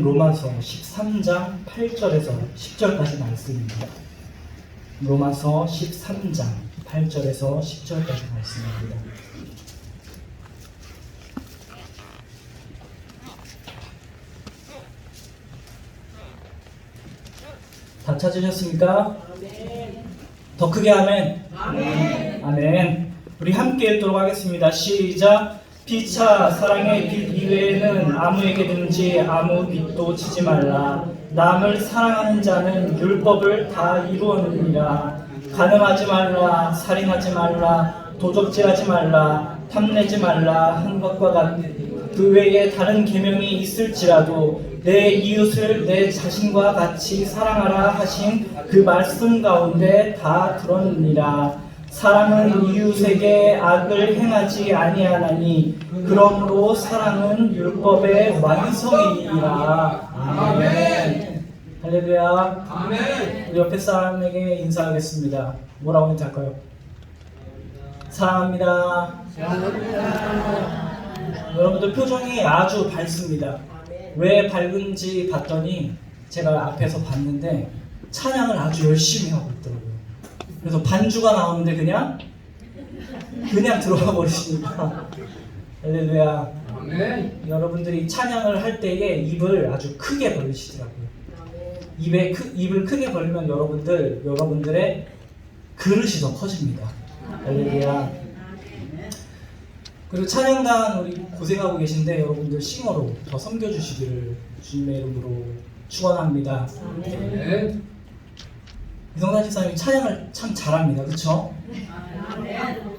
로마서 13장 8절에서 10절까지 말씀입니다. 로마서 13장 8절에서 10절까지 말씀입니다. 다 찾으셨습니까? 더 크게 아멘. 아멘. 우리 함께 읽도록 하겠습니다. 시작. 피차 사랑의 빛 이외에는 아무에게든지 아무 빛도 지지 말라. 남을 사랑하는 자는 율법을 다 이루었느니라. 간음하지 말라, 살인하지 말라, 도적질하지 말라, 탐내지 말라 한 것과 같은 그 외에 다른 계명이 있을지라도 내 이웃을 내 자신과 같이 사랑하라 하신 그 말씀 가운데 다 들었느니라. 사랑은 이웃에게 악을 행하지 아니하나니 그러므로 사랑은 율법의 완성이니라. 아멘. 할렐루야. 아멘. 우리 옆에 사람에게 인사하겠습니다. 뭐라고 인사할까요? 사랑합니다. 사랑합니다. 여러분들 표정이 아주 밝습니다. 왜 밝은지 봤더니 제가 앞에서 봤는데 찬양을 아주 열심히 하고 있더라고요. 그래서 반주가 나오는데 그냥 들어가 버리시니까 할렐루야. 아멘. 여러분들이 찬양을 할 때에 입을 아주 크게 벌리시더라고요. 입을 크게 벌리면 여러분들의 그릇이 더 커집니다. 할렐루야. 그리고 찬양단 우리 고생하고 계신데 여러분들 싱어로 더 섬겨주시기를 주님의 이름으로 축원합니다. 네. 이성단 집사님이 찬양을 참 잘합니다. 그렇죠?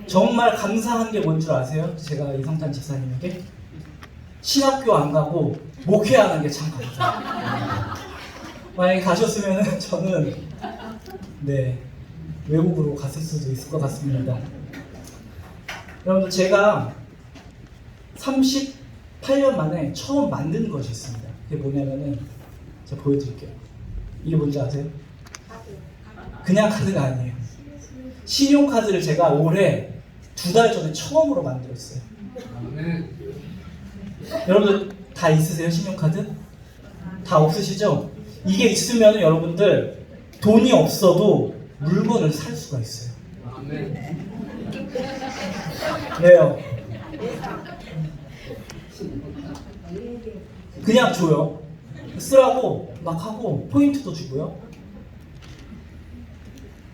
정말 감사한 게 뭔 줄 아세요? 제가 이성단 집사님에게 신학교 안 가고 목회하는 게 참 감사해요. 만약에 가셨으면 저는 외국으로 갔을 수도 있을 것 같습니다. 여러분들 제가 38년 만에 처음 만든 것이 있습니다. 그게 뭐냐면은 제가 보여드릴게요. 이게 뭔지 아세요? 그냥 카드가 아니에요. 신용카드를 제가 올해 2달 전에 처음으로 만들었어요. 여러분들 다 있으세요? 신용카드? 다 없으시죠? 이게 있으면 여러분들 돈이 없어도 물건을 살 수가 있어요. 왜요? 그냥 줘요. 쓰라고 막 하고 포인트도 주고요.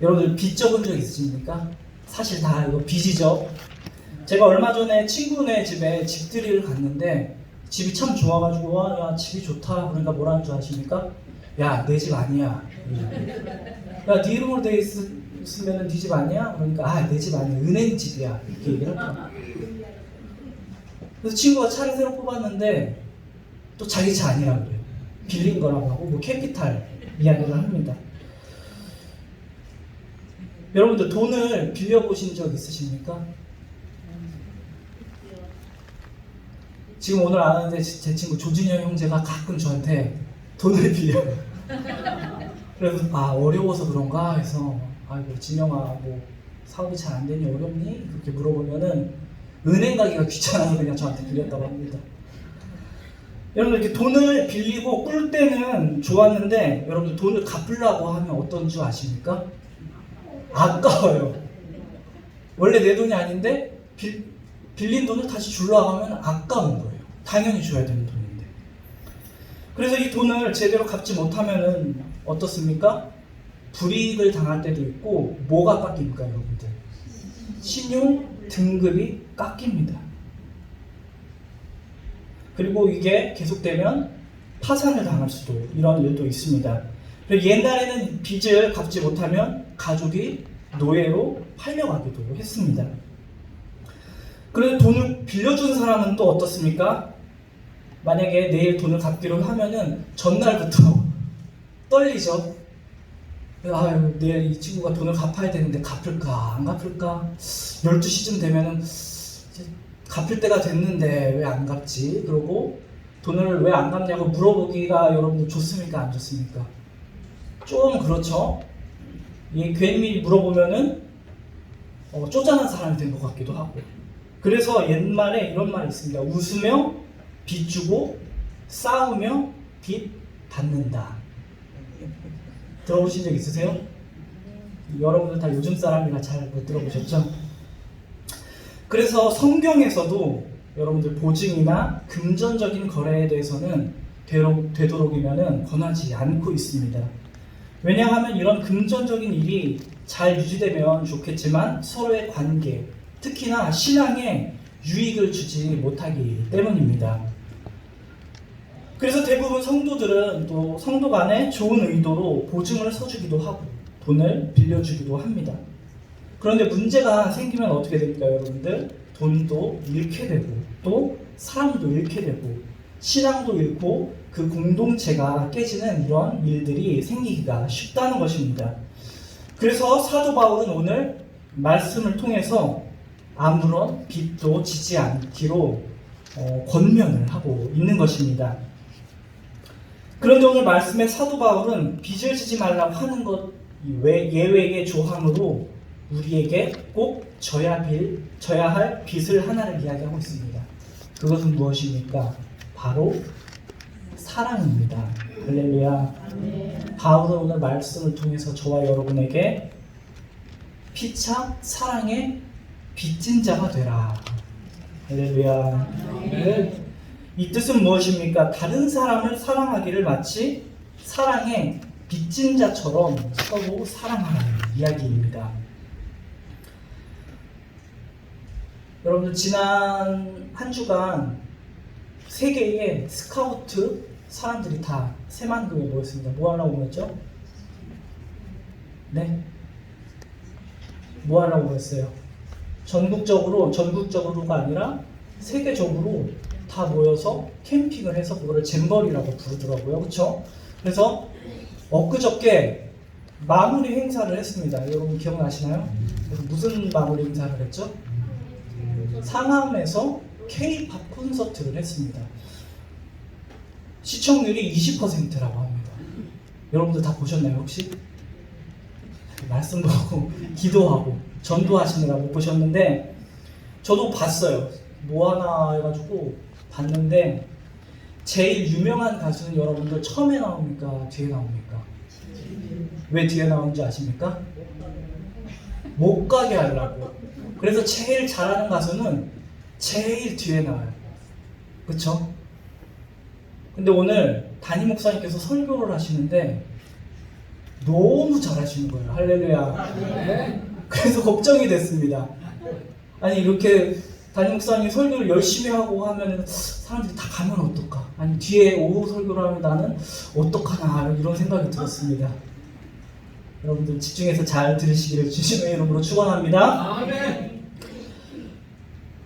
여러분들 빚 적은 적 있으십니까? 사실 다 이거 빚이죠. 제가 얼마 전에 친구네 집에 집들이를 갔는데 집이 참 좋아가지고 야 집이 좋다 그러니까 뭐라는 줄 아십니까? 야 내 집 아니야. 야 네 이름으로 돼 있으면 네 집 아니야? 그러니까 내 집 아니야. 은행 집이야. 이렇게 얘기를 했다. 그래서 친구가 차를 새로 뽑았는데 또 자기 차 아니라고 그래요. 빌린 거라고 하고 뭐 캐피탈 이야기를 합니다. 여러분들 돈을 빌려보신 적 있으십니까? 지금 오늘 아는데 제 친구 조진영 형제가 가끔 저한테 돈을 빌려요. 그래서 어려워서 그런가 해서 아이고 진영아 뭐 사업이 잘 안 되니 어렵니? 그렇게 물어보면은 은행 가기가 귀찮아서 그냥 저한테 빌렸다고 합니다. 여러분 이렇게 돈을 빌리고 꿀 때는 좋았는데 여러분들 돈을 갚으려고 하면 어떤 줄 아십니까? 아까워요. 원래 내 돈이 아닌데 빌린 돈을 다시 주려고 하면 아까운 거예요. 당연히 줘야 되는 돈인데. 그래서 이 돈을 제대로 갚지 못하면은 어떻습니까? 불이익을 당할 때도 있고 뭐가 깎입니까 여러분들? 신용 등급이 깎입니다. 그리고 이게 계속되면 파산을 당할 수도 이런 일도 있습니다. 그리고 옛날에는 빚을 갚지 못하면 가족이 노예로 팔려가기도 했습니다. 그래서 돈을 빌려준 사람은 또 어떻습니까? 만약에 내일 돈을 갚기로 하면은 전날부터 떨리죠. 아유, 내일 이 친구가 돈을 갚아야 되는데 갚을까 안 갚을까? 12시쯤 되면은 이제 갚을 때가 됐는데 왜 안 갚지? 그러고 돈을 왜 안 갚냐고 물어보기가 여러분들 좋습니까? 안 좋습니까? 좀 그렇죠. 괜히 물어보면은 쪼잔한 사람이 된 것 같기도 하고. 그래서 옛말에 이런 말이 있습니다. 웃으며 빚주고 싸우며 빚 받는다. 들어보신 적 있으세요? 여러분들 다 요즘 사람이라 잘 못 들어보셨죠? 그래서 성경에서도 여러분들 보증이나 금전적인 거래에 대해서는 되도록이면 권하지 않고 있습니다. 왜냐하면 이런 금전적인 일이 잘 유지되면 좋겠지만 서로의 관계, 특히나 신앙에 유익을 주지 못하기 때문입니다. 그래서 대부분 성도들은 또 성도 간에 좋은 의도로 보증을 서주기도 하고 돈을 빌려주기도 합니다. 그런데 문제가 생기면 어떻게 됩니까, 여러분들? 돈도 잃게 되고 또 사람도 잃게 되고 신앙도 잃고 그 공동체가 깨지는 이런 일들이 생기기가 쉽다는 것입니다. 그래서 사도 바울은 오늘 말씀을 통해서 아무런 빚도 지지 않기로 권면을 하고 있는 것입니다. 그런데 오늘 말씀에 사도 바울은 빚을 지지 말라고 하는 것 예외의 조항으로 우리에게 꼭 져야 할 빚을 하나를 이야기하고 있습니다. 그것은 무엇입니까? 바로 사랑입니다. 할렐루야. 바울은 오늘 말씀을 통해서 저와 여러분에게 피차 사랑의 빚진 자가 되라. 할렐루야. 네. 이 뜻은 무엇입니까? 다른 사람을 사랑하기를 마치 사랑의 빚진 자처럼 서로 사랑하라는 이야기입니다. 여러분들 지난 한 주간 세계의 스카우트 사람들이 다 새만금에 모였습니다. 뭐 하려고 모였죠? 네? 뭐 하려고 모였어요? 전국적으로가 아니라 세계적으로 다 모여서 캠핑을 해서 그거를 잼버리라고 부르더라고요. 그렇죠? 그래서 엊그저께 마무리 행사를 했습니다. 여러분 기억나시나요? 그래서 무슨 마무리 행사를 했죠? 상암에서 K-팝 콘서트를 했습니다. 시청률이 20%라고 합니다. 여러분들 다 보셨나요 혹시? 말씀 보고 기도하고 전도하시느라 못 보셨는데 저도 봤어요. 뭐 하나 해가지고 봤는데 제일 유명한 가수는 여러분들 처음에 나옵니까? 뒤에 나옵니까? 왜 뒤에 나오는지 아십니까? 못 가게 하려고. 그래서 제일 잘하는 가수는 제일 뒤에 나와요. 그쵸? 근데 오늘 담임 목사님께서 설교를 하시는데 너무 잘하시는 거예요. 할렐루야. 네? 그래서 걱정이 됐습니다. 아니 이렇게 담임 목사님이 설교를 열심히 하고 하면 사람들이 다 가면 어떨까? 아니 뒤에 오후 설교를 하면 나는 어떡하나 이런 생각이 들었습니다. 여러분들 집중해서 잘 들으시기를 주님의 이름으로 축원합니다. 아멘.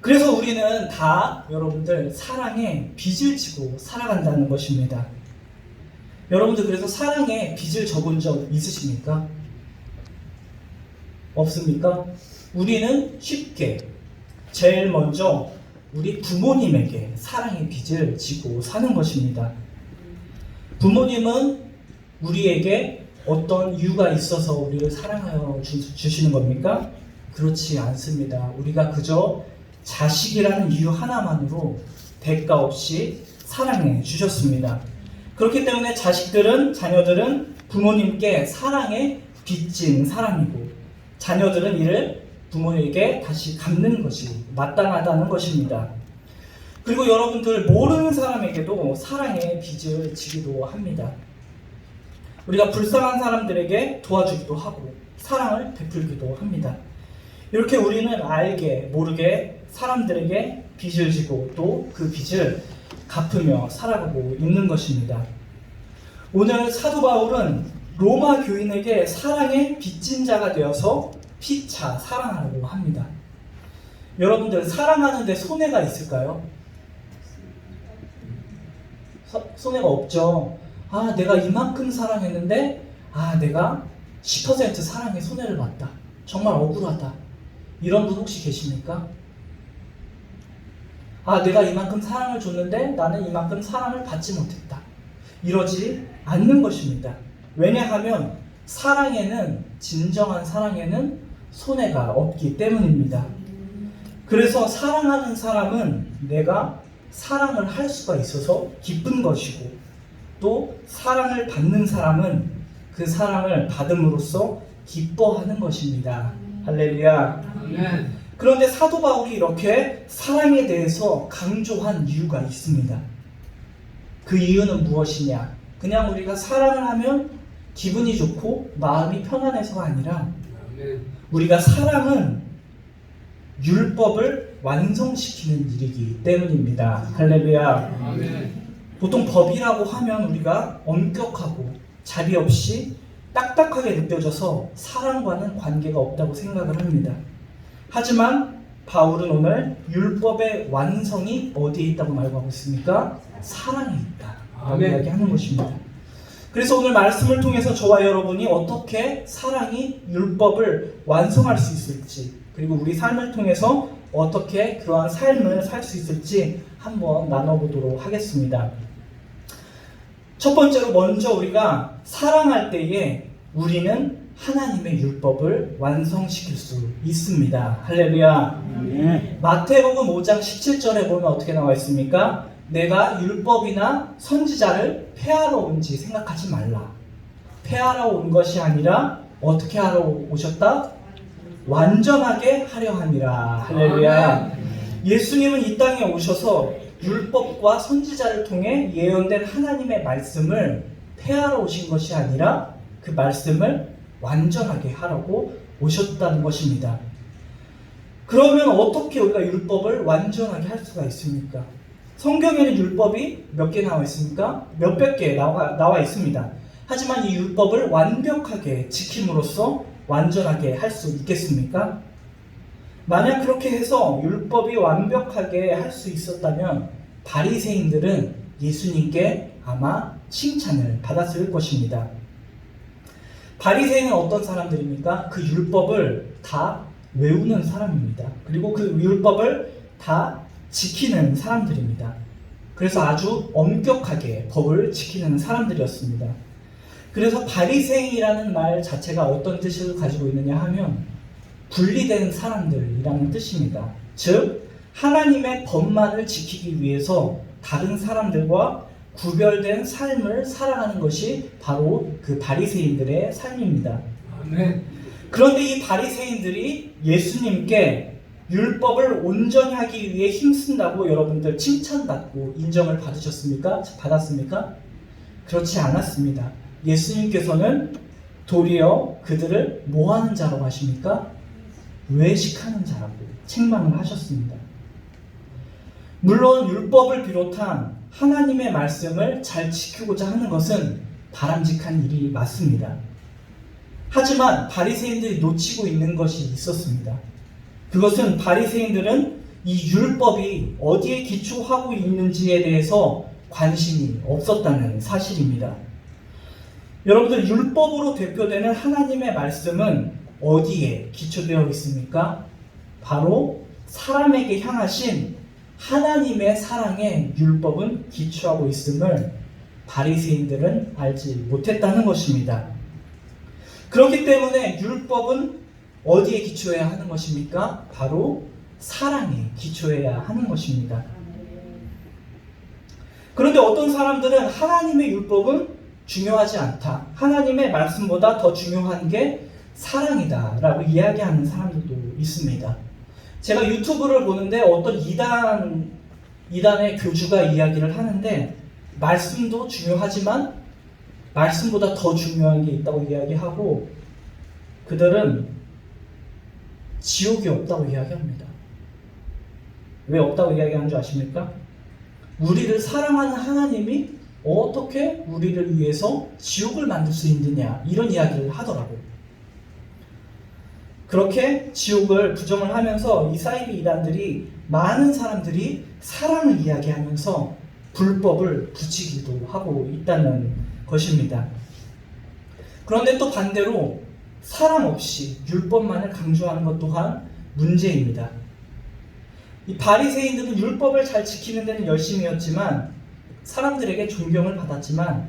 그래서 우리는 다 여러분들 사랑에 빚을 지고 살아간다는 것입니다. 여러분들 그래서 사랑에 빚을 져본 적 있으십니까? 없습니까? 우리는 쉽게 제일 먼저 우리 부모님에게 사랑의 빚을 지고 사는 것입니다. 부모님은 우리에게 어떤 이유가 있어서 우리를 사랑하여 주시는 겁니까? 그렇지 않습니다. 우리가 그저 자식이라는 이유 하나만으로 대가 없이 사랑해 주셨습니다. 그렇기 때문에 자녀들은 부모님께 사랑에 빚진 사람이고 자녀들은 이를 부모에게 다시 갚는 것이 마땅하다는 것입니다. 그리고 여러분들 모르는 사람에게도 사랑의 빚을 지기도 합니다. 우리가 불쌍한 사람들에게 도와주기도 하고 사랑을 베풀기도 합니다. 이렇게 우리는 알게 모르게 사람들에게 빚을 지고 또 그 빚을 갚으며 살아가고 있는 것입니다. 오늘 사도 바울은 로마 교인에게 사랑의 빚진 자가 되어서 피차 사랑하라고 합니다. 여러분들 사랑하는데 손해가 있을까요? 손해가 없죠. 내가 이만큼 사랑했는데 내가 10% 사랑에 손해를 봤다. 정말 억울하다. 이런 분 혹시 계십니까? 내가 이만큼 사랑을 줬는데 나는 이만큼 사랑을 받지 못했다. 이러지 않는 것입니다. 왜냐하면 진정한 사랑에는 손해가 없기 때문입니다. 그래서 사랑하는 사람은 내가 사랑을 할 수가 있어서 기쁜 것이고 또 사랑을 받는 사람은 그 사랑을 받음으로써 기뻐하는 것입니다. 할렐루야. 아멘. 그런데 사도 바울이 이렇게 사랑에 대해서 강조한 이유가 있습니다. 그 이유는 무엇이냐? 그냥 우리가 사랑을 하면 기분이 좋고 마음이 편안해서가 아니라 아멘. 우리가 사랑은 율법을 완성시키는 일이기 때문입니다. 할렐루야. 아멘. 보통 법이라고 하면 우리가 엄격하고 자비 없이 딱딱하게 느껴져서 사랑과는 관계가 없다고 생각을 합니다. 하지만 바울은 오늘 율법의 완성이 어디에 있다고 말하고 있습니까? 사랑에 있다. 아멘. 이야기하는 것입니다. 그래서 오늘 말씀을 통해서 저와 여러분이 어떻게 사랑이 율법을 완성할 수 있을지, 그리고 우리 삶을 통해서 어떻게 그러한 삶을 살 수 있을지 한번 나눠보도록 하겠습니다. 첫 번째로 먼저 우리가 사랑할 때에 우리는 하나님의 율법을 완성시킬 수 있습니다. 할렐루야. 마태복음 5장 17절에 보면 어떻게 나와 있습니까? 내가 율법이나 선지자를 폐하러 온지 생각하지 말라. 폐하러 온 것이 아니라 어떻게 하러 오셨다? 완전하게 하려 함이라. 할렐루야. 예수님은 이 땅에 오셔서 율법과 선지자를 통해 예언된 하나님의 말씀을 폐하러 오신 것이 아니라 그 말씀을 완전하게 하라고 오셨다는 것입니다. 그러면 어떻게 우리가 율법을 완전하게 할 수가 있습니까? 성경에는 율법이 몇 개 나와 있습니까? 몇백 개 나와 있습니다. 하지만 이 율법을 완벽하게 지킴으로써 완전하게 할 수 있겠습니까? 만약 그렇게 해서 율법이 완벽하게 할 수 있었다면 바리새인들은 예수님께 아마 칭찬을 받았을 것입니다. 바리새인은 어떤 사람들입니까? 그 율법을 다 외우는 사람입니다. 그리고 그 율법을 다 지키는 사람들입니다. 그래서 아주 엄격하게 법을 지키는 사람들이었습니다. 그래서 바리새인이라는 말 자체가 어떤 뜻을 가지고 있느냐 하면 분리된 사람들이라는 뜻입니다. 즉 하나님의 법만을 지키기 위해서 다른 사람들과 구별된 삶을 살아가는 것이 바로 그 바리새인들의 삶입니다. 아멘. 그런데 이 바리새인들이 예수님께 율법을 온전히 하기 위해 힘쓴다고 여러분들 칭찬받고 인정을 받으셨습니까? 받았습니까? 그렇지 않았습니다. 예수님께서는 도리어 그들을 뭐하는 자로 하십니까? 외식하는 자라고 책망을 하셨습니다. 물론 율법을 비롯한 하나님의 말씀을 잘 지키고자 하는 것은 바람직한 일이 맞습니다. 하지만 바리새인들이 놓치고 있는 것이 있었습니다. 그것은 바리새인들은 이 율법이 어디에 기초하고 있는지에 대해서 관심이 없었다는 사실입니다. 여러분들 율법으로 대표되는 하나님의 말씀은 어디에 기초되어 있습니까? 바로 사람에게 향하신 하나님의 사랑에 율법은 기초하고 있음을 바리새인들은 알지 못했다는 것입니다. 그렇기 때문에 율법은 어디에 기초해야 하는 것입니까? 바로 사랑에 기초해야 하는 것입니다. 그런데 어떤 사람들은 하나님의 율법은 중요하지 않다. 하나님의 말씀보다 더 중요한 게 사랑이다 라고 이야기하는 사람들도 있습니다. 제가 유튜브를 보는데 어떤 이단의 교주가 이야기를 하는데 말씀도 중요하지만 말씀보다 더 중요한 게 있다고 이야기하고 그들은 지옥이 없다고 이야기합니다. 왜 없다고 이야기하는 줄 아십니까? 우리를 사랑하는 하나님이 어떻게 우리를 위해서 지옥을 만들 수 있느냐 이런 이야기를 하더라고요. 그렇게 지옥을 부정을 하면서 이 사이비 이단들이 많은 사람들이 사랑을 이야기하면서 불법을 붙이기도 하고 있다는 것입니다. 그런데 또 반대로 사랑 없이 율법만을 강조하는 것 또한 문제입니다. 이 바리새인들은 율법을 잘 지키는 데는 열심이었지만 사람들에게 존경을 받았지만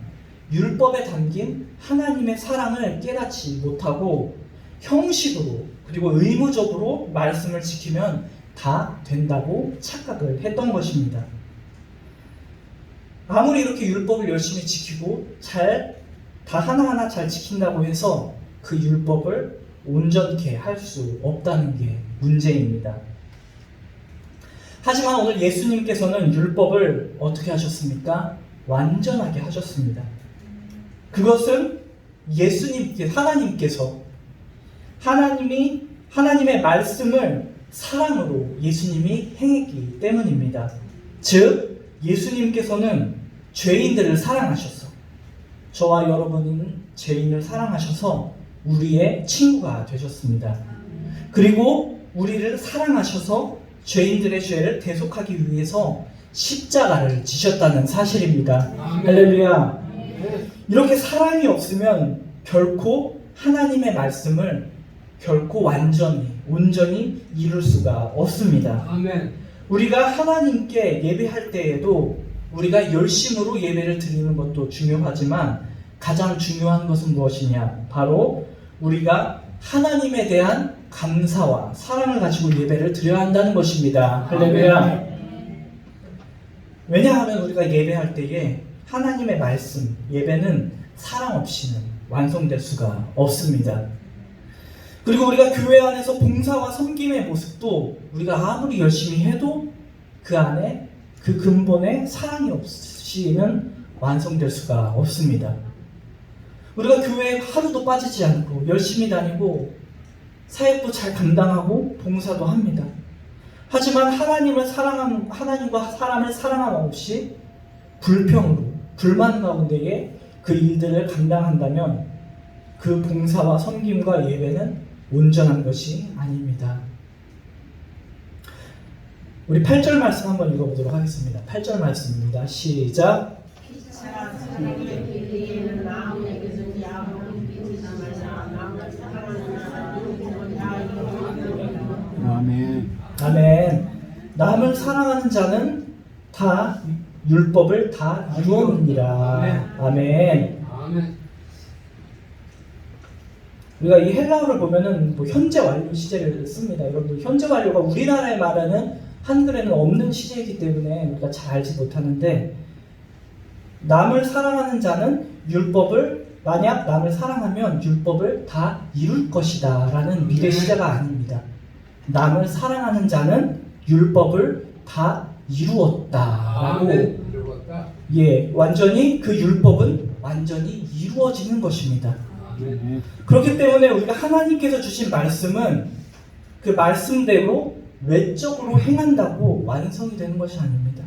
율법에 담긴 하나님의 사랑을 깨닫지 못하고 형식으로 그리고 의무적으로 말씀을 지키면 다 된다고 착각을 했던 것입니다. 아무리 이렇게 율법을 열심히 지키고 다 하나하나 잘 지킨다고 해서 그 율법을 온전케 할 수 없다는 게 문제입니다. 하지만 오늘 예수님께서는 율법을 어떻게 하셨습니까? 완전하게 하셨습니다. 그것은 하나님의 말씀을 사랑으로 예수님이 행했기 때문입니다. 즉, 예수님께서는 죄인들을 사랑하셔서, 저와 여러분은 죄인을 사랑하셔서 우리의 친구가 되셨습니다. 그리고 우리를 사랑하셔서 죄인들의 죄를 대속하기 위해서 십자가를 지셨다는 사실입니다. 할렐루야. 이렇게 사랑이 없으면 결코 하나님의 말씀을 결코 온전히 이룰 수가 없습니다. 아멘. 우리가 하나님께 예배할 때에도 우리가 열심으로 예배를 드리는 것도 중요하지만 가장 중요한 것은 무엇이냐? 바로 우리가 하나님에 대한 감사와 사랑을 가지고 예배를 드려야 한다는 것입니다. 할렐루야. 왜냐하면 우리가 예배할 때에 하나님의 말씀, 예배는 사랑 없이는 완성될 수가 없습니다. 그리고 우리가 교회 안에서 봉사와 섬김의 모습도 우리가 아무리 열심히 해도 그 안에 그 근본에 사랑이 없이는 완성될 수가 없습니다. 우리가 교회에 하루도 빠지지 않고 열심히 다니고 사역도 잘 감당하고 봉사도 합니다. 하지만 하나님과 사람을 사랑함 없이 불평으로 불만 가운데에 그 일들을 감당한다면 그 봉사와 섬김과 예배는 온전한 것이 아닙니다. 우리 8절 말씀 한번 읽어보도록 하겠습니다. 8절 말씀입니다. 시작. 아멘. 아멘. 남을 사랑하는 자는 다 율법을 다 이루었느니라. 아멘. 아멘. 우리가 이 헬라어를 보면은 현재 완료 시제를 씁니다. 여러분들 현재 완료가 우리나라에 말하는 한글에는 없는 시제이기 때문에 우리가 잘 알지 못하는데, 남을 사랑하는 자는 만약 남을 사랑하면 율법을 다 이룰 것이다 라는 미래 시제가 아닙니다. 남을 사랑하는 자는 율법을 다 이루었다라고, 완전히 그 율법은 완전히 이루어지는 것입니다. 그렇기 때문에 우리가 하나님께서 주신 말씀은 그 말씀대로 외적으로 행한다고 완성이 되는 것이 아닙니다.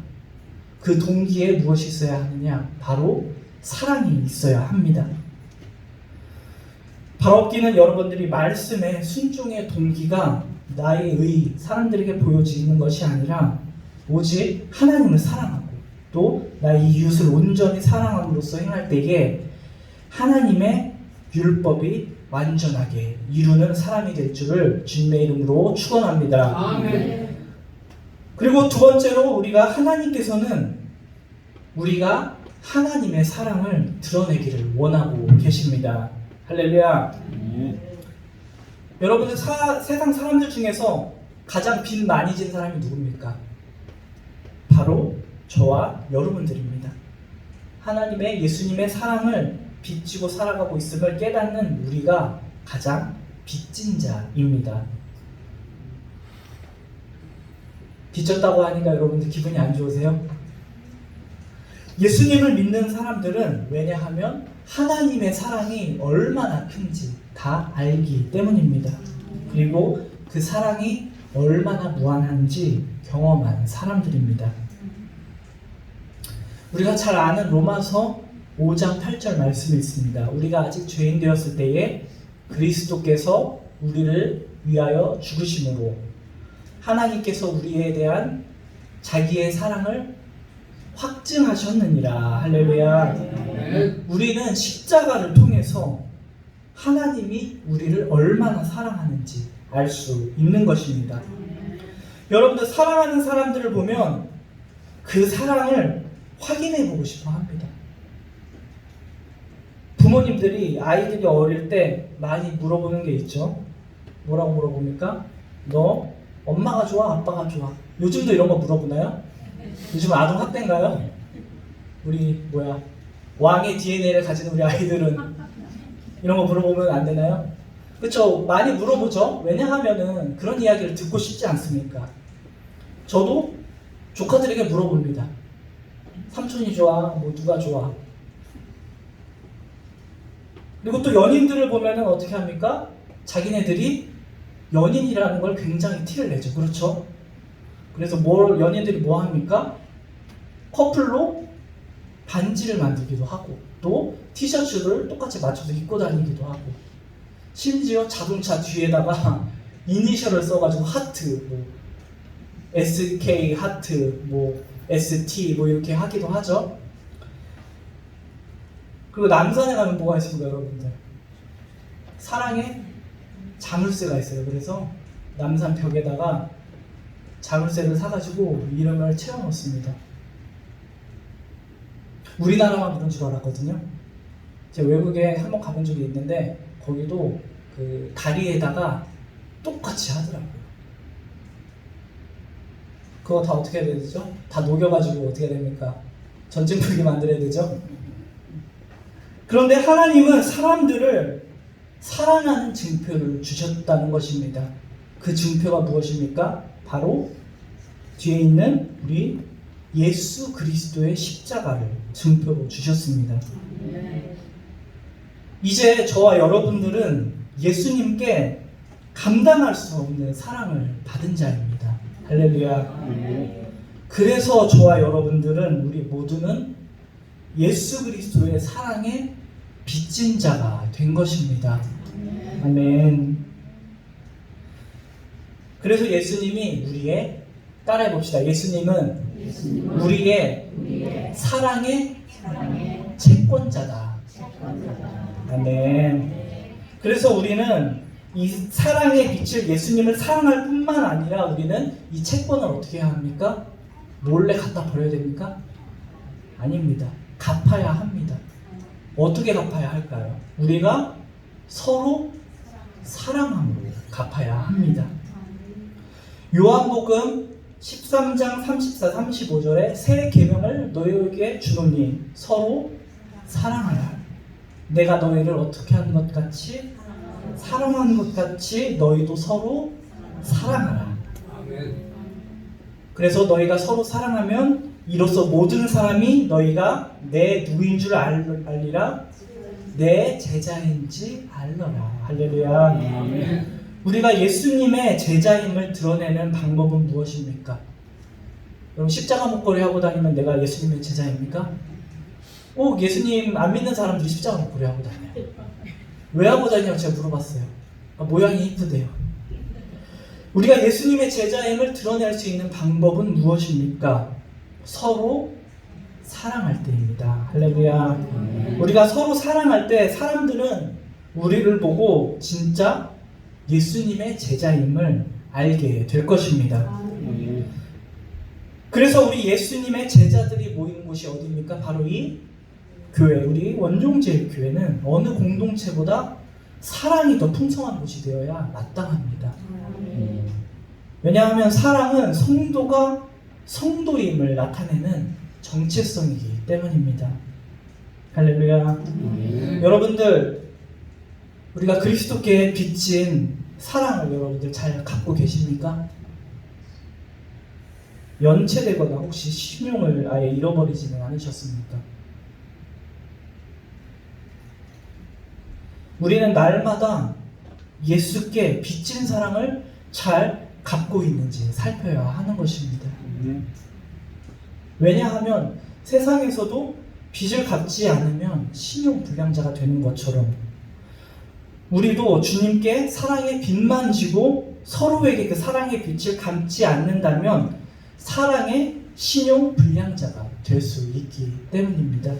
그 동기에 무엇이 있어야 하느냐? 바로 사랑이 있어야 합니다. 바울기는 여러분들이 말씀의 순종의 동기가 나의 사람들에게 보여지는 것이 아니라 오직 하나님을 사랑하고 또 나의 이웃을 온전히 사랑함으로써 행할 때에 하나님의 율법이 완전하게 이루는 사람이 될 줄을 주님의 이름으로 축원합니다. 아멘. 그리고 두 번째로 하나님께서는 우리가 하나님의 사랑을 드러내기를 원하고 계십니다. 할렐루야. 여러분들 세상 사람들 중에서 가장 빚 많이 진 사람이 누굽니까? 바로 저와 여러분들입니다. 예수님의 사랑을 빚지고 살아가고 있음을 깨닫는 우리가 가장 빚진 자입니다. 빚졌다고 하니까 여러분들 기분이 안 좋으세요? 예수님을 믿는 사람들은 왜냐하면 하나님의 사랑이 얼마나 큰지 다 알기 때문입니다. 그리고 그 사랑이 얼마나 무한한지 경험한 사람들입니다. 우리가 잘 아는 로마서 5장 8절 말씀이 있습니다. 우리가 아직 죄인 되었을 때에 그리스도께서 우리를 위하여 죽으심으로 하나님께서 우리에 대한 자기의 사랑을 확증하셨느니라. 할렐루야. 우리는 십자가를 통해서 하나님이 우리를 얼마나 사랑하는지 알 수 있는 것입니다. 여러분들 사랑하는 사람들을 보면 그 사랑을 확인해 보고 싶어 합니다. 부모님들이 아이들이 어릴 때 많이 물어보는 게 있죠. 뭐라고 물어봅니까? 너 엄마가 좋아? 아빠가 좋아? 요즘도 이런 거 물어보나요? 요즘 아동학대인가요? 우리 왕의 DNA를 가진 우리 아이들은 이런 거 물어보면 안 되나요? 그쵸? 많이 물어보죠. 왜냐하면은 그런 이야기를 듣고 싶지 않습니까? 저도 조카들에게 물어봅니다. 삼촌이 좋아? 뭐 누가 좋아? 그리고 또 연인들을 보면은 어떻게 합니까? 자기네들이 연인이라는 걸 굉장히 티를 내죠. 그렇죠? 그래서 연인들이 뭐 합니까? 커플로 반지를 만들기도 하고, 또 티셔츠를 똑같이 맞춰서 입고 다니기도 하고, 심지어 자동차 뒤에다가 이니셜을 써가지고 하트, 뭐 SK 하트, 뭐 ST 뭐 이렇게 하기도 하죠. 그리고 남산에 가면 뭐가 있습니까, 여러분들? 사랑의 자물쇠가 있어요. 그래서 남산 벽에다가 자물쇠를 사가지고 이름을 채워놓습니다. 우리나라만 그런 줄 알았거든요. 제가 외국에 한번 가본 적이 있는데 거기도 그 다리에다가 똑같이 하더라고요. 그거 다 어떻게 해야 되죠? 다 녹여가지고 어떻게 됩니까? 전쟁불기 만들어야 되죠? 그런데 하나님은 사람들을 사랑하는 증표를 주셨다는 것입니다. 그 증표가 무엇입니까? 바로 뒤에 있는 우리 예수 그리스도의 십자가를 증표로 주셨습니다. 이제 저와 여러분들은 예수님께 감당할 수 없는 사랑을 받은 자입니다. 할렐루야. 그래서 저와 여러분들은 우리 모두는 예수 그리스도의 사랑에 빚진 자가 된 것입니다. 아멘. 그래서 예수님이 우리의 따라해 봅시다. 예수님은 우리의 사랑의 채권자다. 아멘. 그래서 우리는 이 사랑의 빛을 예수님을 사랑할 뿐만 아니라 우리는 이 채권을 어떻게 해야 합니까? 몰래 갖다 버려야 됩니까? 아닙니다. 갚아야 합니다. 어떻게 갚아야 할까요? 우리가 서로 사랑함으로 갚아야 합니다. 요한복음 13장 34, 35절에 새 계명을 너희에게 주노니 서로 사랑하라. 내가 너희를 어떻게 한 것 같이 사랑한 것 같이 너희도 서로 사랑하라. 그래서 너희가 서로 사랑하면 이로써 모든 사람이 너희가 내 누구인 줄 알리라. 내 제자인지 알러라. 할렐루야. 우리가 예수님의 제자임을 드러내는 방법은 무엇입니까? 여러분 십자가 목걸이 하고 다니면 내가 예수님의 제자입니까? 꼭 예수님 안 믿는 사람들이 십자가 목걸이 하고 다녀요. 왜 하고 다니냐고 제가 물어봤어요. 모양이 이쁘대요. 우리가 예수님의 제자임을 드러낼 수 있는 방법은 무엇입니까? 서로 사랑할 때입니다. 할렐루야. 우리가 서로 사랑할 때 사람들은 우리를 보고 진짜 예수님의 제자임을 알게 될 것입니다. 그래서 우리 예수님의 제자들이 모이는 곳이 어디입니까? 바로 이 교회, 우리 원종제일교회는 어느 공동체보다 사랑이 더 풍성한 곳이 되어야 마땅합니다. 왜냐하면 사랑은 성도가 성도임을 나타내는 정체성이기 때문입니다. 할렐루야. 여러분들, 우리가 그리스도께 빚진 사랑을 여러분들 잘 갖고 계십니까? 연체되거나 혹시 신용을 아예 잃어버리지는 않으셨습니까? 우리는 날마다 예수께 빚진 사랑을 잘 갖고 있는지 살펴야 하는 것입니다. 왜냐하면 세상에서도 빚을 갚지 않으면 신용불량자가 되는 것처럼 우리도 주님께 사랑의 빚만 지고 서로에게 그 사랑의 빚을 갚지 않는다면 사랑의 신용불량자가 될 수 있기 때문입니다.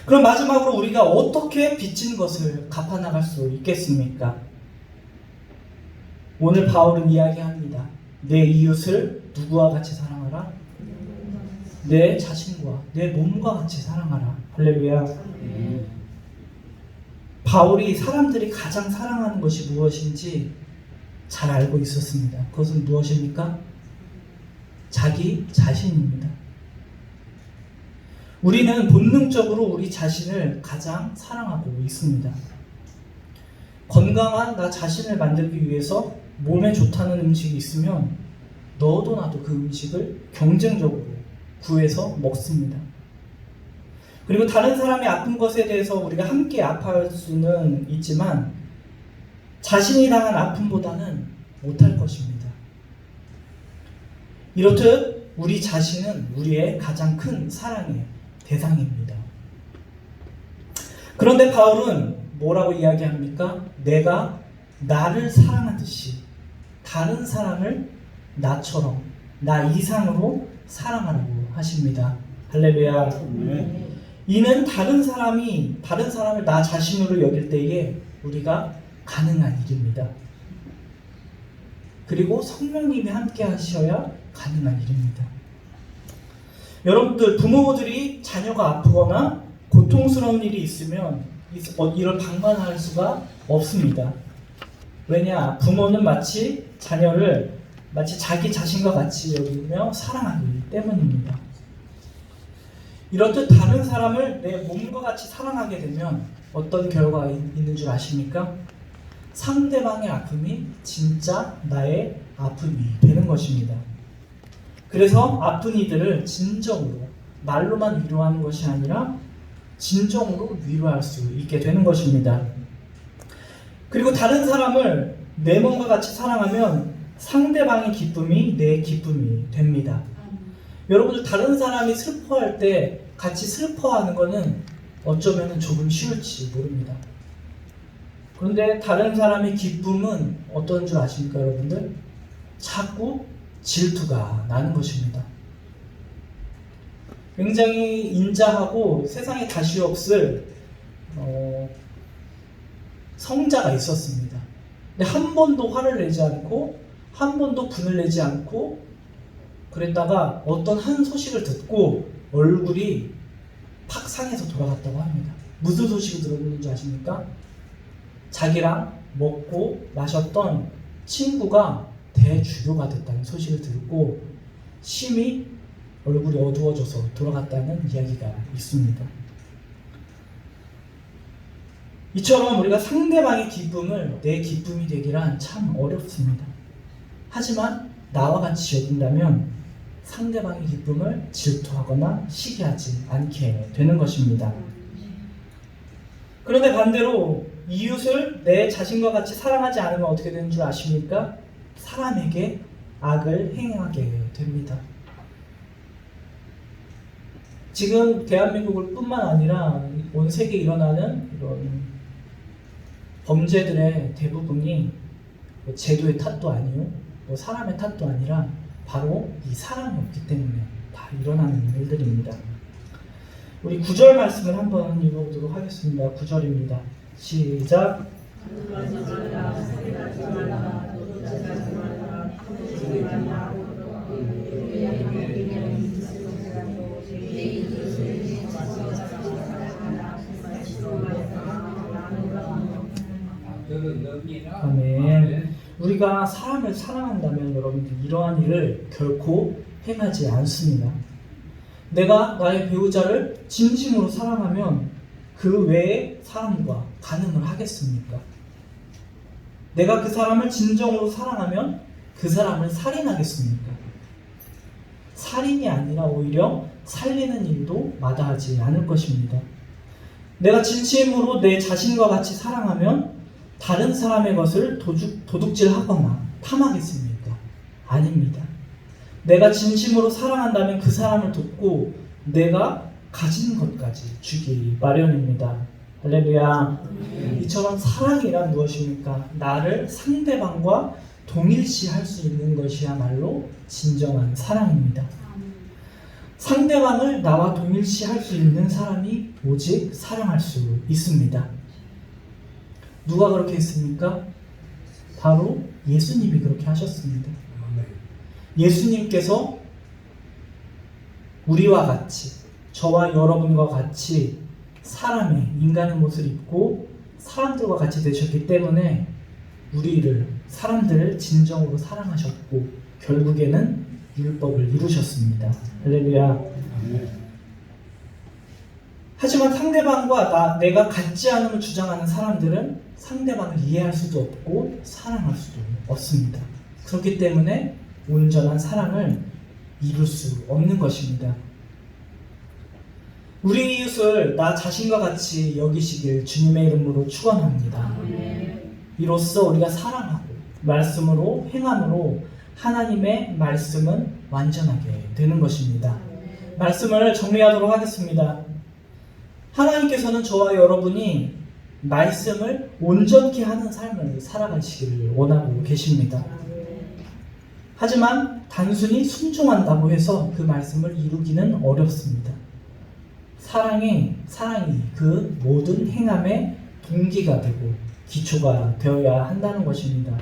그럼 마지막으로 우리가 어떻게 빚진 것을 갚아나갈 수 있겠습니까? 오늘 바울은 이야기합니다. 내 이웃을 누구와 같이 사랑하라? 내 자신과 내 몸과 같이 사랑하라. 할렐루야. 바울이 사람들이 가장 사랑하는 것이 무엇인지 잘 알고 있었습니다. 그것은 무엇입니까? 자기 자신입니다. 우리는 본능적으로 우리 자신을 가장 사랑하고 있습니다. 건강한 나 자신을 만들기 위해서 몸에 좋다는 음식이 있으면 너도 나도 그 음식을 경쟁적으로 구해서 먹습니다. 그리고 다른 사람이 아픈 것에 대해서 우리가 함께 아파할 수는 있지만 자신이 당한 아픔보다는 못할 것입니다. 이렇듯 우리 자신은 우리의 가장 큰 사랑의 대상입니다. 그런데 바울은 뭐라고 이야기합니까? 내가 나를 사랑하듯이 다른 사람을 나처럼, 나 이상으로 사랑하라고 하십니다. 할렐루야. 네. 이는 다른 사람을 나 자신으로 여길 때에 우리가 가능한 일입니다. 그리고 성령님이 함께 하셔야 가능한 일입니다. 여러분들, 부모들이 자녀가 아프거나 고통스러운 일이 있으면 이를 방관할 수가 없습니다. 왜냐? 부모는 마치 자녀를 마치 자기 자신과 같이 여기며 사랑하기 때문입니다. 이렇듯 다른 사람을 내 몸과 같이 사랑하게 되면 어떤 결과가 있는 줄 아십니까? 상대방의 아픔이 진짜 나의 아픔이 되는 것입니다. 그래서 아픈 이들을 진정으로 말로만 위로하는 것이 아니라 진정으로 위로할 수 있게 되는 것입니다. 그리고 다른 사람을 내 몸과 같이 사랑하면 상대방의 기쁨이 내 기쁨이 됩니다. 여러분들, 다른 사람이 슬퍼할 때 같이 슬퍼하는 것은 어쩌면 조금 쉬울지 모릅니다. 그런데 다른 사람의 기쁨은 어떤 줄 아십니까, 여러분들? 자꾸 질투가 나는 것입니다. 굉장히 인자하고 세상에 다시 없을 성자가 있었습니다. 근데 한 번도 화를 내지 않고 한 번도 분을 내지 않고 그랬다가 어떤 한 소식을 듣고 얼굴이 팍 상해서 돌아갔다고 합니다. 무슨 소식을 들었는지 아십니까? 자기랑 먹고 마셨던 친구가 대주교가 됐다는 소식을 듣고 심히 얼굴이 어두워져서 돌아갔다는 이야기가 있습니다. 이처럼 우리가 상대방의 기쁨을 내 기쁨이 되기란 참 어렵습니다. 하지만 나와 같이 여긴다면 상대방의 기쁨을 질투하거나 시기하지 않게 되는 것입니다. 그런데 반대로 이웃을 내 자신과 같이 사랑하지 않으면 어떻게 되는 줄 아십니까? 사람에게 악을 행하게 됩니다. 지금 대한민국을 뿐만 아니라 온 세계에 일어나는 이런 범죄들의 대부분이 제도의 탓도 아니요, 사람의 탓도 아니라 바로 이 사랑이 없기 때문에 다 일어나는 일들입니다. 우리 9절 말씀을 한번 읽어보도록 하겠습니다. 9절입니다. 시작. 아멘. 우리가 사람을 사랑한다면 여러분들 이러한 일을 결코 행하지 않습니다. 내가 나의 배우자를 진심으로 사랑하면 그 외의 사람과 가늠을 하겠습니까? 내가 그 사람을 진정으로 사랑하면 그 사람을 살인하겠습니까? 살인이 아니라 오히려 살리는 일도 마다하지 않을 것입니다. 내가 진심으로 내 자신과 같이 사랑하면 다른 사람의 것을 도둑질하거나 탐하겠습니까? 아닙니다. 내가 진심으로 사랑한다면 그 사람을 돕고 내가 가진 것까지 주기 마련입니다. 할렐루야. 이처럼 사랑이란 무엇입니까? 나를 상대방과 동일시할 수 있는 것이야말로 진정한 사랑입니다. 상대방을 나와 동일시할 수 있는 사람이 오직 사랑할 수 있습니다. 누가 그렇게 했습니까? 바로 예수님이 그렇게 하셨습니다. 예수님께서 우리와 같이, 저와 여러분과 같이 인간의 모습을 입고 사람들과 같이 되셨기 때문에 사람들을 진정으로 사랑하셨고 결국에는 율법을 이루셨습니다. 할렐루야. 하지만 상대방과 내가 같지 않음을 주장하는 사람들은 상대방을 이해할 수도 없고 사랑할 수도 없습니다. 그렇기 때문에 온전한 사랑을 이룰 수 없는 것입니다. 우리 이웃을 나 자신과 같이 여기시길 주님의 이름으로 축원합니다. 이로써 우리가 사랑하고 말씀으로 행함으로 하나님의 말씀은 완전하게 되는 것입니다. 말씀을 정리하도록 하겠습니다. 하나님께서는 저와 여러분이 말씀을 온전케 하는 삶을 살아가시기를 원하고 계십니다. 하지만 단순히 순종한다고 해서 그 말씀을 이루기는 어렵습니다. 사랑이 그 모든 행함의 동기가 되고 기초가 되어야 한다는 것입니다.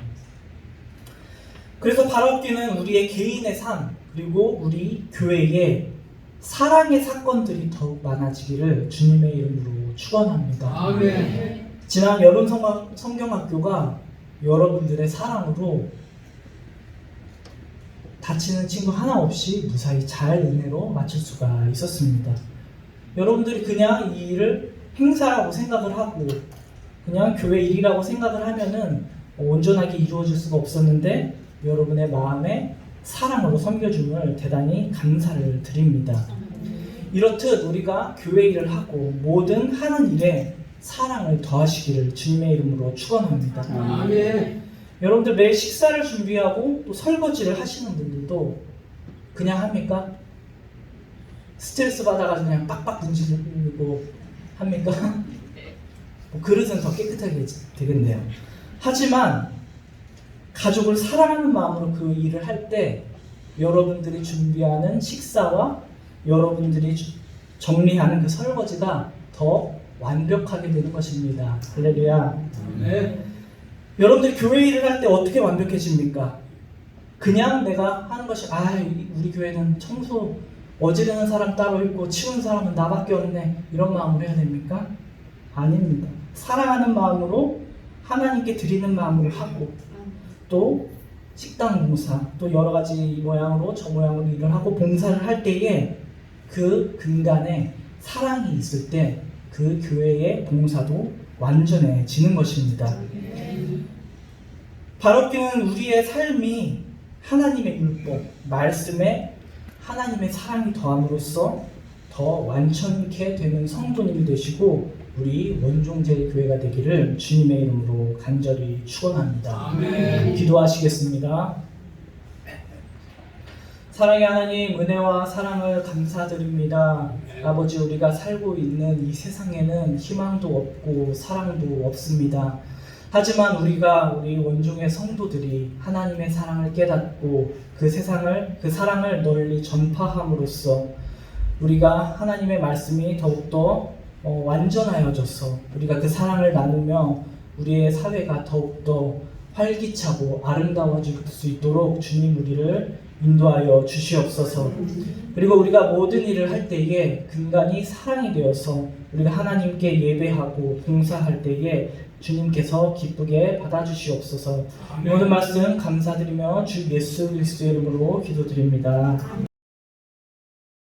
그래서 바라옵기는 우리의 개인의 삶 그리고 우리 교회의 사랑의 사건들이 더욱 많아지기를 주님의 이름으로 축원합니다. 아멘. 지난 여름 성경학교가 여러분들의 사랑으로 다치는 친구 하나 없이 무사히 잘 은혜로 마칠 수가 있었습니다. 여러분들이 그냥 이 일을 행사라고 생각을 하고 그냥 교회 일이라고 생각을 하면은 온전하게 이루어질 수가 없었는데 여러분의 마음에 사랑으로 섬겨줌을 대단히 감사를 드립니다. 이렇듯 우리가 교회 일을 하고 모든 하는 일에 사랑을 더하시기를 주님의 이름으로 축원합니다. 아멘. 여러분들 매일 식사를 준비하고 또 설거지를 하시는 분들도 그냥 합니까? 스트레스 받아가지고 그냥 빡빡 문지르고 합니까? 뭐 그릇은 더 깨끗하게 되겠네요. 하지만 가족을 사랑하는 마음으로 그 일을 할 때 여러분들이 준비하는 식사와 여러분들이 정리하는 그 설거지가 더 완벽하게 되는 것입니다. 할렐루야. 네. 여러분들 교회 일을 할 때 어떻게 완벽해집니까? 그냥 내가 하는 것이 우리 교회는 청소 어지르는 사람 따로 있고 치우는 사람은 나밖에 없네 이런 마음으로 해야 됩니까? 아닙니다. 사랑하는 마음으로 하나님께 드리는 마음으로 하고 또 식당 봉사 또 여러 가지 모양으로 저 모양으로 일을 하고 봉사를 할 때에 그 근간에 사랑이 있을 때 그 교회의 봉사도 완전해지는 것입니다. 바로기는 우리의 삶이 하나님의 율법, 말씀에 하나님의 사랑이 더함으로써 더 완전케 되는 성도님이 되시고 우리 원종제일 교회가 되기를 주님의 이름으로 간절히 축원합니다. 아멘. 기도하시겠습니다. 사랑의 하나님, 은혜와 사랑을 감사드립니다. 아버지, 우리가 살고 있는 이 세상에는 희망도 없고 사랑도 없습니다. 하지만 우리 원종의 성도들이 하나님의 사랑을 깨닫고 그 사랑을 널리 전파함으로써 우리가 하나님의 말씀이 더욱더 완전하여져서 우리가 그 사랑을 나누며 우리의 사회가 더욱더 활기차고 아름다워질 수 있도록 주님 우리를 인도하여 주시옵소서. 그리고 우리가 모든 일을 할 때에 근간이 사랑이 되어서 우리가 하나님께 예배하고 봉사할 때에 주님께서 기쁘게 받아주시옵소서. 이 모든 말씀 감사드리며 주 예수 그리스도의 이름으로 기도드립니다.